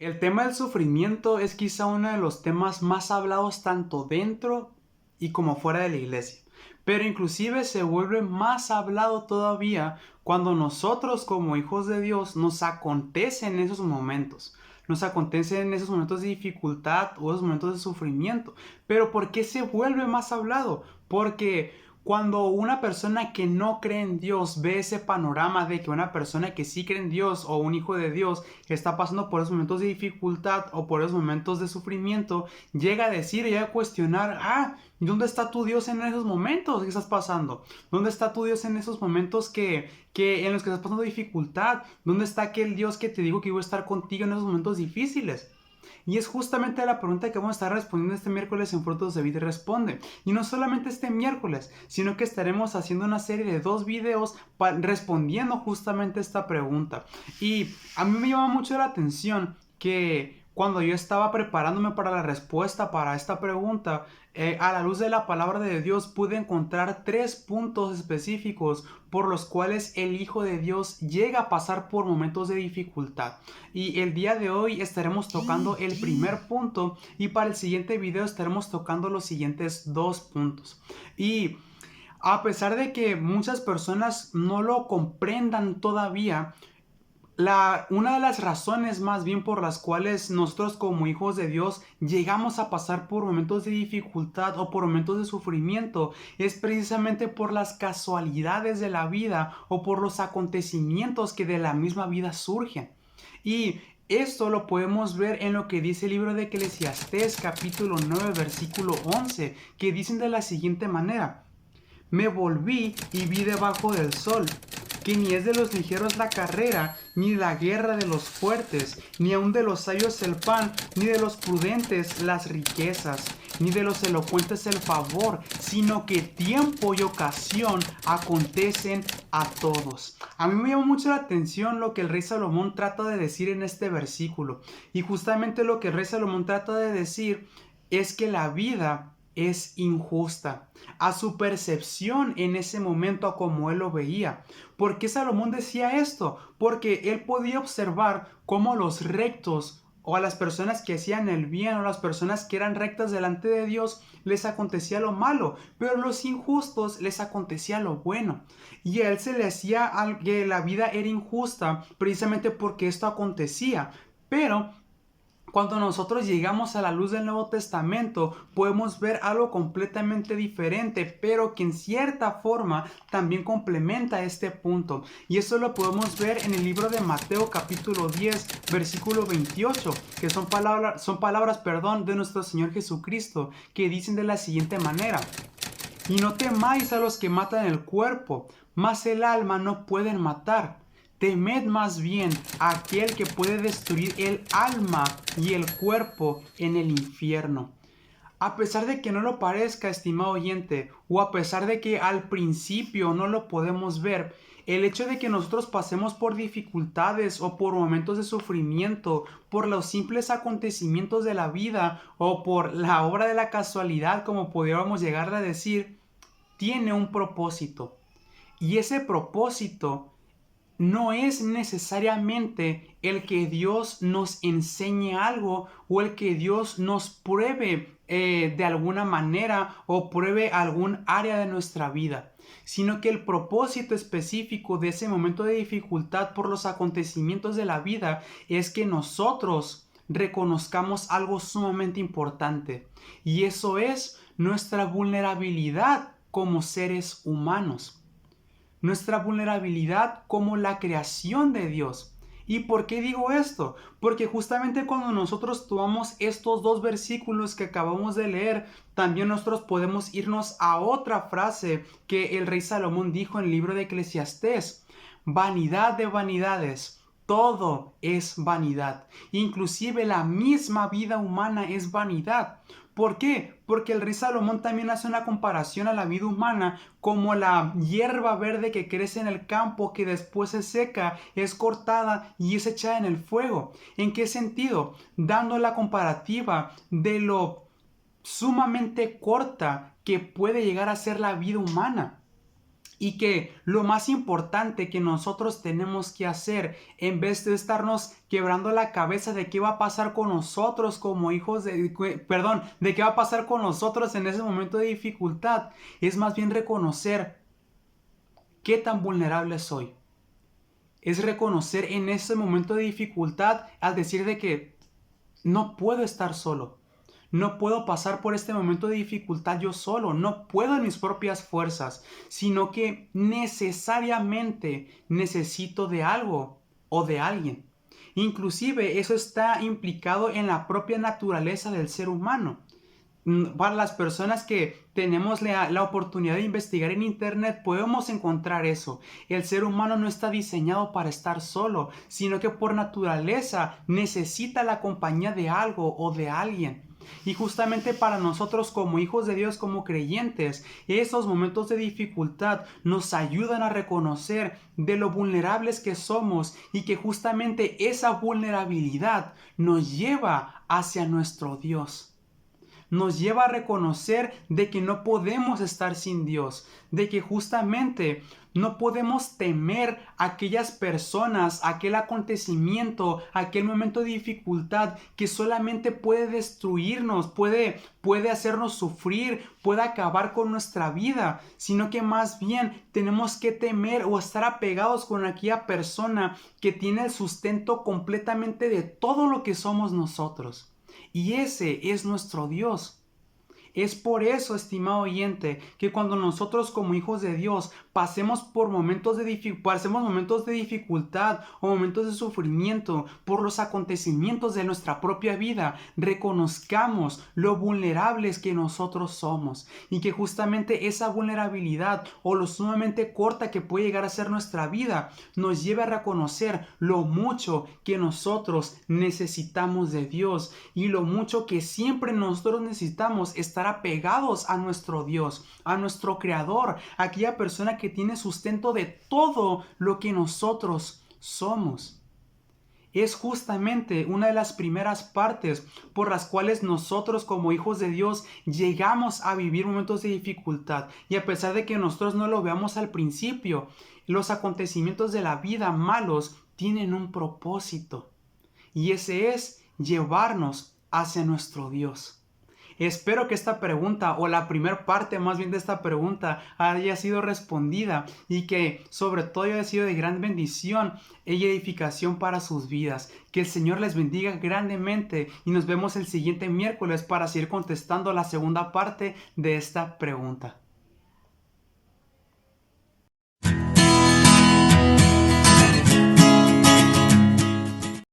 El tema del sufrimiento es quizá uno de los temas más hablados tanto dentro y como fuera de la iglesia. Pero inclusive se vuelve más hablado todavía cuando nosotros como hijos de Dios nos acontecen esos momentos. Nos acontecen esos momentos de dificultad o esos momentos de sufrimiento. Pero ¿por qué se vuelve más hablado? Porque cuando una persona que no cree en Dios ve ese panorama de que una persona que sí cree en Dios o un hijo de Dios está pasando por esos momentos de dificultad o por esos momentos de sufrimiento, llega a decir, llega a cuestionar, ¿dónde está tu Dios en esos momentos que estás pasando? ¿Dónde está tu Dios en esos momentos en los que estás pasando dificultad? ¿Dónde está aquel Dios que te dijo que iba a estar contigo en esos momentos difíciles? Y es justamente la pregunta que vamos a estar respondiendo este miércoles en Frutos de Vida Responde. Y no solamente este miércoles, sino que estaremos haciendo una serie de 2 videos respondiendo justamente esta pregunta. Y a mí me llama mucho la atención que cuando yo estaba preparándome para la respuesta para esta pregunta, a la luz de la palabra de Dios pude encontrar 3 puntos específicos por los cuales el Hijo de Dios llega a pasar por momentos de dificultad. Y el día de hoy estaremos tocando el primer punto y para el siguiente video estaremos tocando los siguientes 2 puntos. Y a pesar de que muchas personas no lo comprendan todavía, una de las razones más bien por las cuales nosotros como hijos de Dios llegamos a pasar por momentos de dificultad o por momentos de sufrimiento es precisamente por las casualidades de la vida o por los acontecimientos que de la misma vida surgen. Y esto lo podemos ver en lo que dice el libro de Eclesiastés capítulo 9 versículo 11, que dicen de la siguiente manera: me volví y vi debajo del sol que ni es de los ligeros la carrera, ni la guerra de los fuertes, ni aun de los sabios el pan, ni de los prudentes las riquezas, ni de los elocuentes el favor, sino que tiempo y ocasión acontecen a todos. A mí me llama mucho la atención lo que el rey Salomón trata de decir en este versículo. Y justamente lo que el rey Salomón trata de decir es que la vida es injusta a su percepción en ese momento, a como él lo veía. ¿Por qué Salomón decía esto? Porque él podía observar cómo los rectos o a las personas que hacían el bien o las personas que eran rectas delante de Dios les acontecía lo malo, pero a los injustos les acontecía lo bueno. Y a él se le hacía que la vida era injusta precisamente porque esto acontecía. Pero cuando nosotros llegamos a la luz del Nuevo Testamento, podemos ver algo completamente diferente, pero que en cierta forma también complementa este punto. Y eso lo podemos ver en el libro de Mateo capítulo 10, versículo 28, que son palabras de nuestro Señor Jesucristo, que dicen de la siguiente manera: y no temáis a los que matan el cuerpo, mas el alma no pueden matar. Temed más bien a aquel que puede destruir el alma y el cuerpo en el infierno. A pesar de que no lo parezca, estimado oyente, o a pesar de que al principio no lo podemos ver, el hecho de que nosotros pasemos por dificultades o por momentos de sufrimiento, por los simples acontecimientos de la vida o por la obra de la casualidad, como pudiéramos llegar a decir, tiene un propósito. Y ese propósito no es necesariamente el que Dios nos enseñe algo o el que Dios nos pruebe de alguna manera o pruebe algún área de nuestra vida, sino que el propósito específico de ese momento de dificultad por los acontecimientos de la vida es que nosotros reconozcamos algo sumamente importante, y eso es nuestra vulnerabilidad como seres humanos. Nuestra vulnerabilidad como la creación de Dios. ¿Y por qué digo esto? Porque justamente cuando nosotros tomamos estos 2 versículos que acabamos de leer, también nosotros podemos irnos a otra frase que el rey Salomón dijo en el libro de Eclesiastés: vanidad de vanidades, todo es vanidad. Inclusive la misma vida humana es vanidad. ¿Por qué? Porque el rey Salomón también hace una comparación a la vida humana como la hierba verde que crece en el campo, que después se seca, es cortada y es echada en el fuego. ¿En qué sentido? Dando la comparativa de lo sumamente corta que puede llegar a ser la vida humana. Y que lo más importante que nosotros tenemos que hacer, en vez de estarnos quebrando la cabeza de qué va a pasar con nosotros como hijos de qué va a pasar con nosotros en ese momento de dificultad, es más bien reconocer qué tan vulnerable soy. Es reconocer en ese momento de dificultad al decir de que no puedo estar solo. No puedo pasar por este momento de dificultad yo solo, no puedo en mis propias fuerzas, sino que necesariamente necesito de algo o de alguien. Inclusive eso está implicado en la propia naturaleza del ser humano. Para las personas que tenemos la oportunidad de investigar en internet, podemos encontrar eso. El ser humano no está diseñado para estar solo, sino que por naturaleza necesita la compañía de algo o de alguien. Y justamente para nosotros como hijos de Dios, como creyentes, esos momentos de dificultad nos ayudan a reconocer de lo vulnerables que somos y que justamente esa vulnerabilidad nos lleva hacia nuestro Dios. Nos lleva a reconocer de que no podemos estar sin Dios, de que justamente no podemos temer a aquellas personas, aquel acontecimiento, aquel momento de dificultad que solamente puede destruirnos, puede hacernos sufrir, puede acabar con nuestra vida, sino que más bien tenemos que temer o estar apegados con aquella persona que tiene el sustento completamente de todo lo que somos nosotros. Y ese es nuestro Dios. Es por eso, estimado oyente, que cuando nosotros como hijos de Dios pasemos momentos de dificultad o momentos de sufrimiento por los acontecimientos de nuestra propia vida, reconozcamos lo vulnerables que nosotros somos y que justamente esa vulnerabilidad o lo sumamente corta que puede llegar a ser nuestra vida nos lleve a reconocer lo mucho que nosotros necesitamos de Dios y lo mucho que siempre nosotros necesitamos estar apegados a nuestro Dios, a nuestro Creador, a aquella persona que tiene sustento de todo lo que nosotros somos. Es justamente una de las primeras partes por las cuales nosotros como hijos de Dios llegamos a vivir momentos de dificultad. Y a pesar de que nosotros no lo veamos al principio, los acontecimientos de la vida malos tienen un propósito. Y ese es llevarnos hacia nuestro Dios. Espero que esta pregunta o la primera parte más bien de esta pregunta haya sido respondida y que sobre todo haya sido de gran bendición y edificación para sus vidas. Que el Señor les bendiga grandemente y nos vemos el siguiente miércoles para seguir contestando la segunda parte de esta pregunta.